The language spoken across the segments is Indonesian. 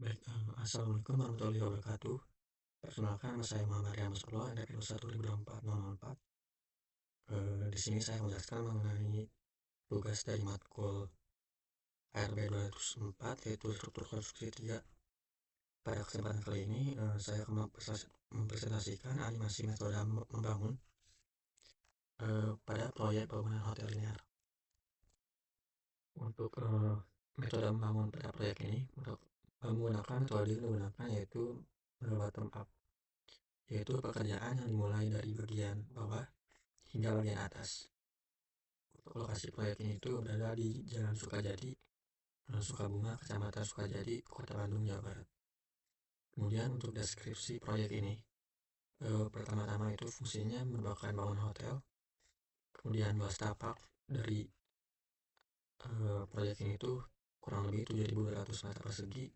Baik, assalamualaikum warahmatullahi wabarakatuh. Perkenalkan, nama saya Muhammad Rian Masrullah, NPM 12004. Di sini saya menjelaskan mengenai tugas dari matkul ARB 204, yaitu struktur konstruksi 3. Pada kesempatan kali ini, saya akan mempresentasikan animasi metode membangun pada proyek bangunan hotel linear. Untuk metode membangun pada proyek ini, menggunakan metode yang digunakan yaitu bottom up, yaitu pekerjaan yang dimulai dari bagian bawah hingga bagian atas. Untuk lokasi proyek ini itu berada di Jalan Sukajadi, Sukabunga, Kecamatan Sukajadi, Kota Bandung, Jawa Barat. Kemudian untuk deskripsi proyek ini, pertama-tama itu fungsinya merupakan bangun hotel. Kemudian luas tapak dari proyek ini itu kurang lebih 7.200 meter persegi.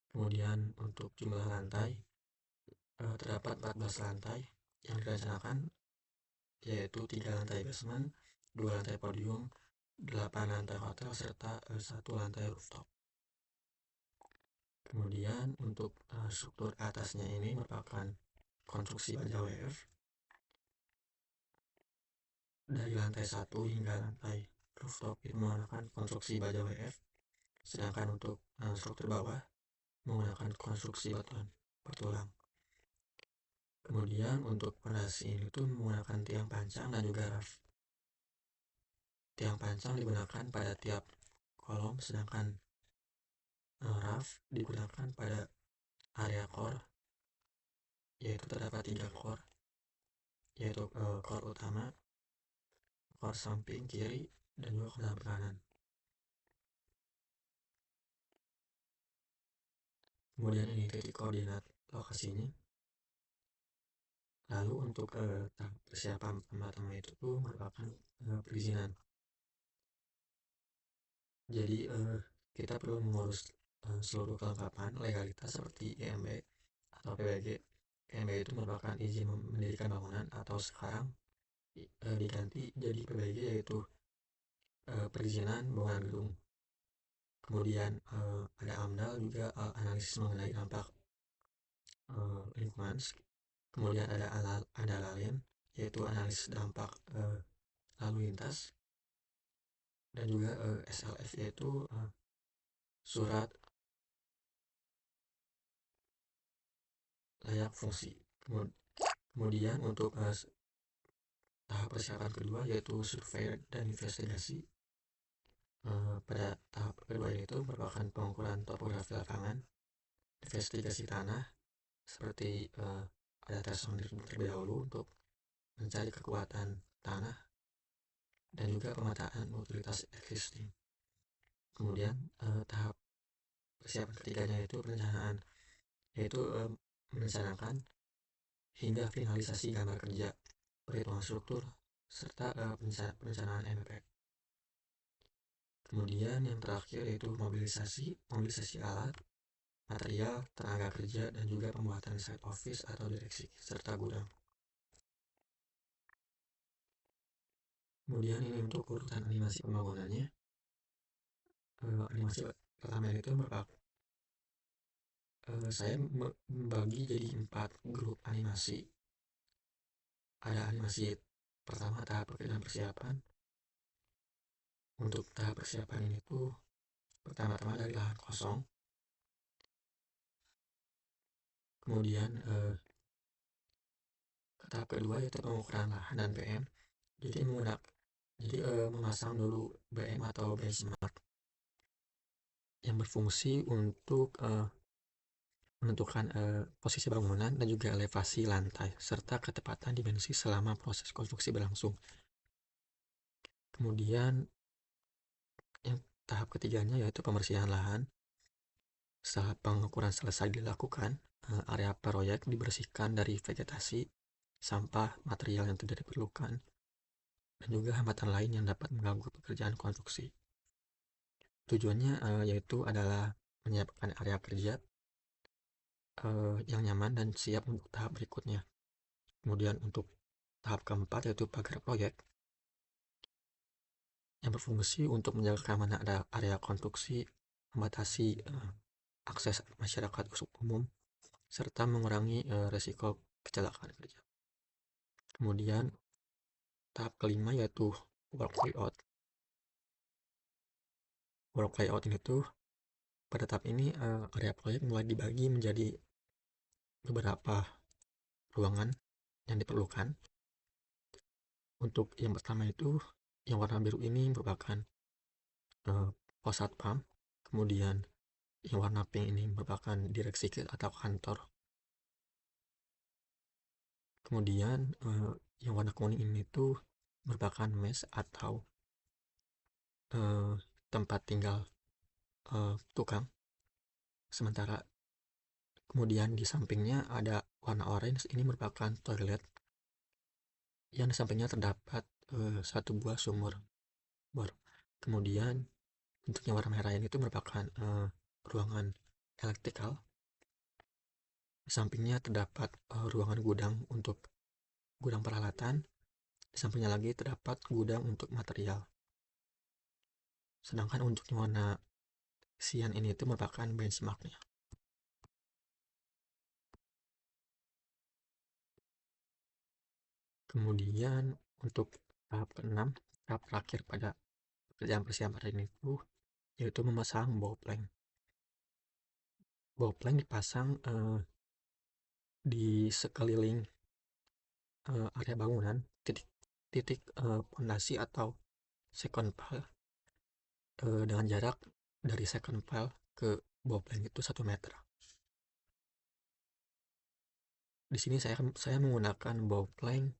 Kemudian untuk jumlah lantai, terdapat 14 lantai yang direncanakan, yaitu 3 lantai basement, 2 lantai podium, 8 lantai hotel, serta 1 lantai rooftop. Kemudian untuk struktur atasnya ini merupakan konstruksi baja WF dari lantai 1 hingga lantai rooftop itu menggunakan konstruksi baja WF, sedangkan untuk struktur bawah menggunakan konstruksi beton bertulang. Kemudian untuk pondasi ini tuh menggunakan tiang pancang dan juga raf. Tiang pancang digunakan pada tiap kolom, sedangkan raf digunakan pada area core, yaitu terdapat 3 core, yaitu core utama, core samping kiri, dan juga core samping kanan. Kemudian ini titik koordinat lokasinya. Lalu untuk tahap persiapan pertama itu tuh merupakan perizinan. Jadi kita perlu mengurus seluruh kelengkapan legalitas seperti IMB atau PBG. IMB itu merupakan izin mendirikan bangunan, atau sekarang diganti jadi PBG, yaitu perizinan bangunan gedung. Kemudian ada AMDAL juga, analisis mengenai dampak lingkungan. Kemudian ada LALIN, yaitu analisis dampak lalu lintas, dan juga SLF, yaitu surat layak fungsi. Kemudian untuk tahap persiapan kedua yaitu survei dan investigasi. Pada tahap kedua ini itu merupakan pengukuran topografi lapangan, investigasi tanah, seperti ada tes sound terlebih dahulu untuk mencari kekuatan tanah, dan juga pemetaan utilitas existing. Kemudian tahap persiapan ketiganya itu perencanaan, yaitu merencanakan hingga finalisasi gambar kerja, perhitungan struktur, serta perencanaan MP. Kemudian yang terakhir yaitu mobilisasi alat, material, tenaga kerja, dan juga pembuatan site office atau direksi, serta gudang. Kemudian ini untuk urutan animasi pembangunannya. Animasi pertama itu merupakan saya membagi jadi 4 grup animasi. Ada animasi pertama tahap pekerjaan persiapan. Untuk tahap persiapan ini tuh pertama-tama dari lahan kosong. Kemudian tahap kedua yaitu pengukuran lahan dan BM. Jadi memasang dulu BM atau benchmark yang berfungsi untuk menentukan posisi bangunan dan juga elevasi lantai serta ketepatan dimensi selama proses konstruksi berlangsung. Kemudian yang tahap ketiganya yaitu pembersihan lahan. Setelah pengukuran selesai dilakukan, area proyek dibersihkan dari vegetasi, sampah, material yang tidak diperlukan, dan juga hambatan lain yang dapat mengganggu pekerjaan konstruksi. Tujuannya yaitu adalah menyiapkan area kerja yang nyaman dan siap untuk tahap berikutnya. Kemudian untuk tahap keempat yaitu pagar proyek yang berfungsi untuk menjaga keamanan area konstruksi, membatasi akses masyarakat umum serta mengurangi resiko kecelakaan kerja. Kemudian tahap kelima yaitu work layout. Work layout ini tuh pada tahap ini area proyek mulai dibagi menjadi beberapa ruangan yang diperlukan. Untuk yang pertama itu yang warna biru ini merupakan pos satpam, kemudian yang warna pink ini merupakan direksi atau kantor, kemudian yang warna kuning ini tuh merupakan mes atau tempat tinggal tukang. Sementara kemudian di sampingnya ada warna orange, ini merupakan toilet yang di sampingnya terdapat satu buah sumur bor. Kemudian untuk yang warna merah ini itu merupakan ruangan elektrikal. Di sampingnya terdapat ruangan gudang untuk gudang peralatan. Di sampingnya lagi terdapat gudang untuk material. Sedangkan untuk yang warna sian ini itu merupakan benchmarknya. Kemudian untuk tahap ke-6, tahap terakhir pada pekerjaan persiapan ini itu yaitu memasang bowplank. Bowplank dipasang di sekeliling area bangunan, titik pondasi atau second pile dengan jarak dari second pile ke bowplank itu 1 meter. Di sini saya menggunakan bowplank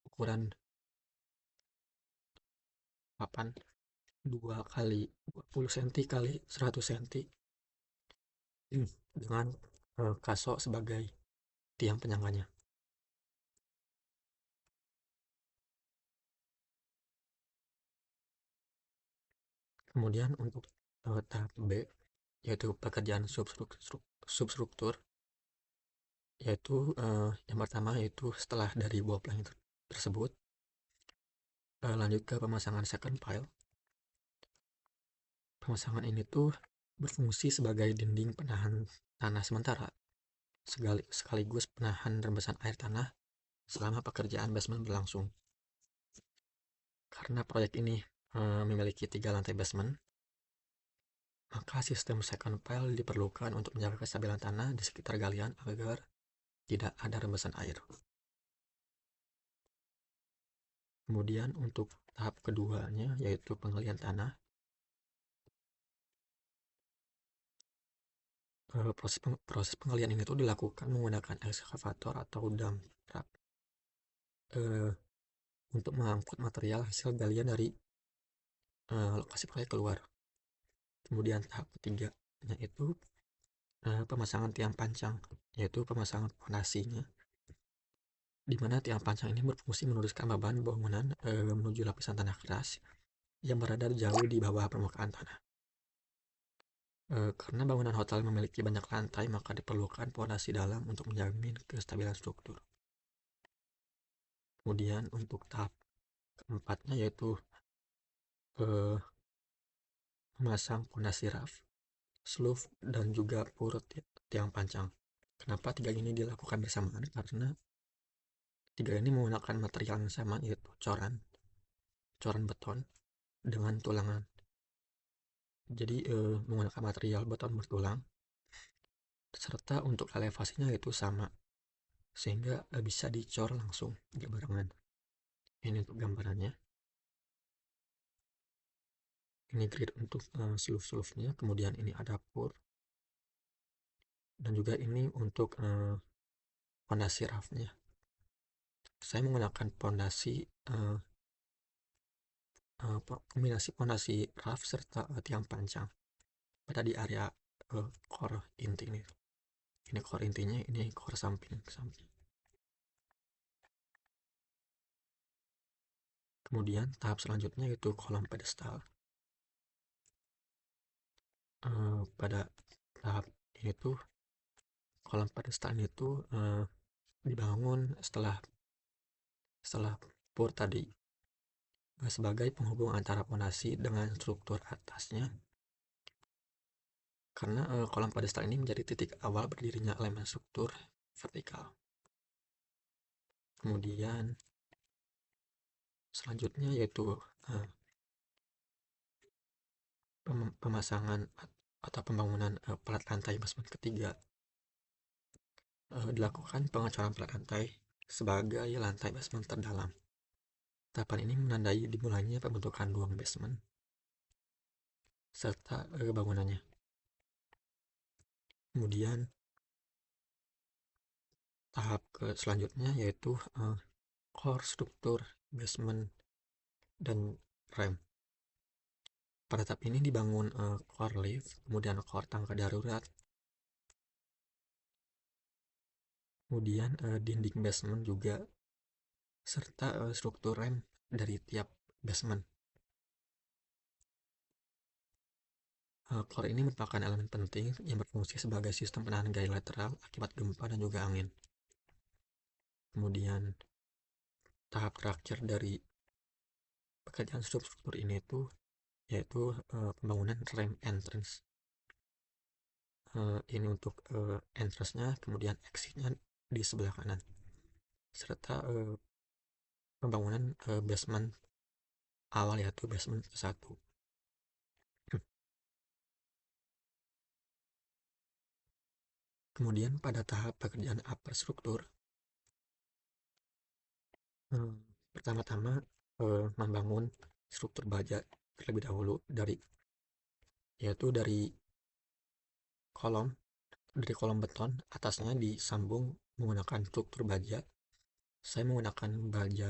ukuran papan 2 kali 20 cm kali 100 cm dengan kaso sebagai tiang penyangganya. Kemudian untuk tahap B yaitu pekerjaan substruktur, yaitu yang pertama yaitu setelah dari bowplank tersebut lanjut ke pemasangan second pile. Pemasangan ini tuh berfungsi sebagai dinding penahan tanah sementara sekaligus penahan rembesan air tanah selama pekerjaan basement berlangsung. Karena proyek ini memiliki 3 lantai basement, maka sistem second pile diperlukan untuk menjaga kestabilan tanah di sekitar galian agar tidak ada rembesan air. Kemudian untuk tahap keduanya yaitu penggalian tanah. Proses penggalian ini tuh dilakukan menggunakan ekskavator atau dump truck untuk mengangkut material hasil galian dari lokasi proyek keluar. Kemudian tahap ketiga yaitu pemasangan tiang pancang, yaitu pemasangan fondasinya, di mana tiang pancang ini berfungsi meneruskan beban bangunan menuju lapisan tanah keras yang berada jauh di bawah permukaan tanah. Karena bangunan hotel memiliki banyak lantai, maka diperlukan fondasi dalam untuk menjamin kestabilan struktur. Kemudian untuk tahap keempatnya yaitu memasang fondasi raft, sloof, dan juga purut tiang pancang. Kenapa 3 ini dilakukan bersamaan? Karena 3 ini menggunakan material yang sama, yaitu coran beton dengan tulangan. Jadi menggunakan material beton bertulang, serta untuk elevasinya itu sama, sehingga bisa dicor langsung berbarengan. Ini untuk gambarannya. Ini grid untuk sloof-sloofnya, kemudian ini ada pur, dan juga ini untuk fondasi raftnya. Saya menggunakan fondasi kombinasi fondasi raft serta tiang pancang pada di area core inti ini. Ini core intinya, ini core samping. Kemudian tahap selanjutnya yaitu kolom pedestal. Pada tahap ini tuh kolom pedestal ini tuh dibangun setelah pur tadi sebagai penghubung antara fondasi dengan struktur atasnya. karena kolom pedestal ini menjadi titik awal berdirinya elemen struktur vertikal. Kemudian selanjutnya yaitu pemasangan atau pembangunan plat lantai basement ketiga. Dilakukan pengecoran plat lantai sebagai lantai basement terdalam. Tahapan ini menandai dimulainya pembentukan ruang basement serta bangunannya. Kemudian tahap selanjutnya yaitu core struktur basement dan rem. Pada tahap ini dibangun core lift, kemudian core tangga darurat, kemudian dinding basement juga, serta struktur rem dari tiap basement. Core ini merupakan elemen penting yang berfungsi sebagai sistem penahan gaya lateral akibat gempa dan juga angin. Kemudian tahap terakhir dari pekerjaan struktur ini yaitu pembangunan rem entrance. Ini untuk entrance-nya, kemudian exit-nya di sebelah kanan, serta pembangunan basement awal yaitu basement ke-1. Kemudian pada tahap pekerjaan upper struktur, pertama-tama membangun struktur baja terlebih dahulu yaitu dari kolom beton, atasnya disambung menggunakan struktur baja. Saya menggunakan baja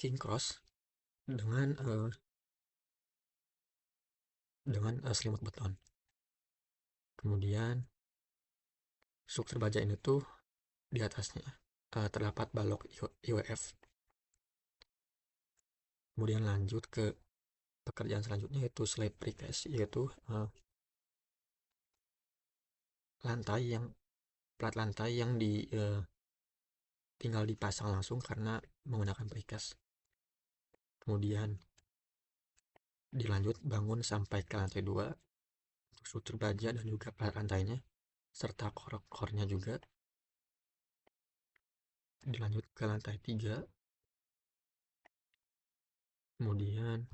king cross dengan selimut beton. Kemudian struktur baja ini tuh di atasnya terdapat balok IWF. Kemudian lanjut ke pekerjaan selanjutnya yaitu slab precast, yaitu plat lantai yang tinggal dipasang langsung karena menggunakan precast. Kemudian dilanjut bangun sampai ke lantai 2 untuk struktur baja dan juga plat lantainya serta core-nya juga. Dilanjut ke lantai 3, kemudian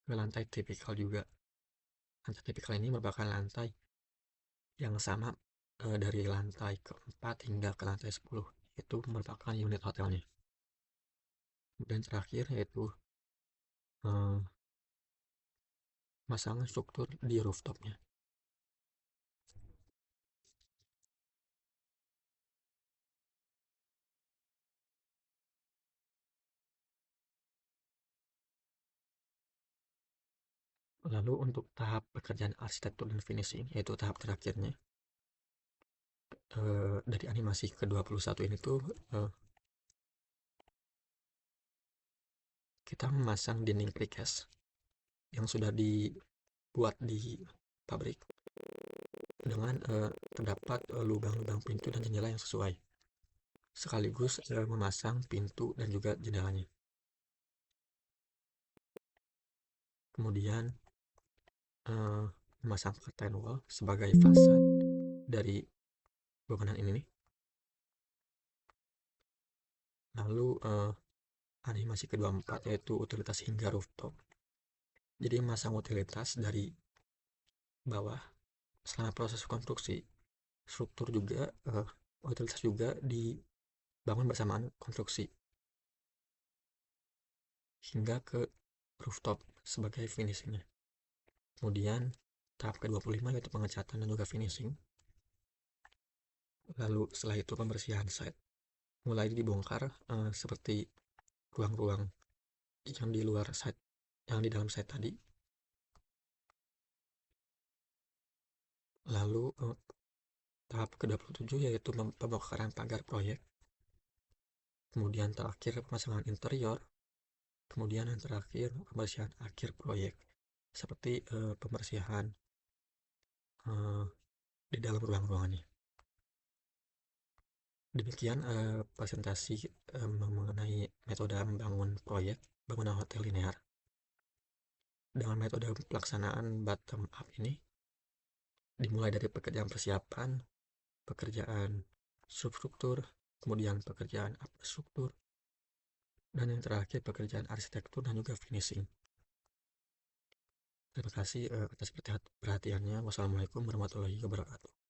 ke lantai tipikal juga. Lantai tipikal ini merupakan lantai yang sama dari lantai ke-4 hingga ke lantai 10, itu merupakan unit hotelnya. Kemudian terakhir yaitu masang struktur di rooftopnya. Lalu untuk tahap pekerjaan arsitektur dan finishing, yaitu tahap terakhirnya, dari animasi ke-21 ini tuh kita memasang dinding precast yang sudah dibuat di pabrik dengan terdapat lubang-lubang pintu dan jendela yang sesuai, sekaligus memasang pintu dan juga jendelanya. Kemudian memasang curtain wall sebagai fasad dari bangunan ini. Lalu animasi ke-24 yaitu utilitas hingga rooftop. Jadi memasang utilitas dari bawah selama proses konstruksi. Struktur juga utilitas juga dibangun bersamaan konstruksi hingga ke rooftop sebagai finishingnya. Kemudian tahap ke-25 yaitu pengecatan dan juga finishing. Lalu setelah itu pembersihan site, mulai dibongkar seperti ruang-ruang yang di luar site, yang di dalam site tadi. Lalu tahap ke-27 yaitu pembongkaran pagar proyek. Kemudian terakhir pemasangan interior. Kemudian yang terakhir pembersihan akhir proyek, seperti pembersihan di dalam ruang-ruangannya. Demikian presentasi mengenai metode membangun proyek bangunan hotel linear. Dengan metode pelaksanaan bottom up ini, dimulai dari pekerjaan persiapan, pekerjaan substruktur, kemudian pekerjaan upstruktur, dan yang terakhir pekerjaan arsitektur dan juga finishing. Terima kasih atas perhatiannya. Wassalamualaikum warahmatullahi wabarakatuh.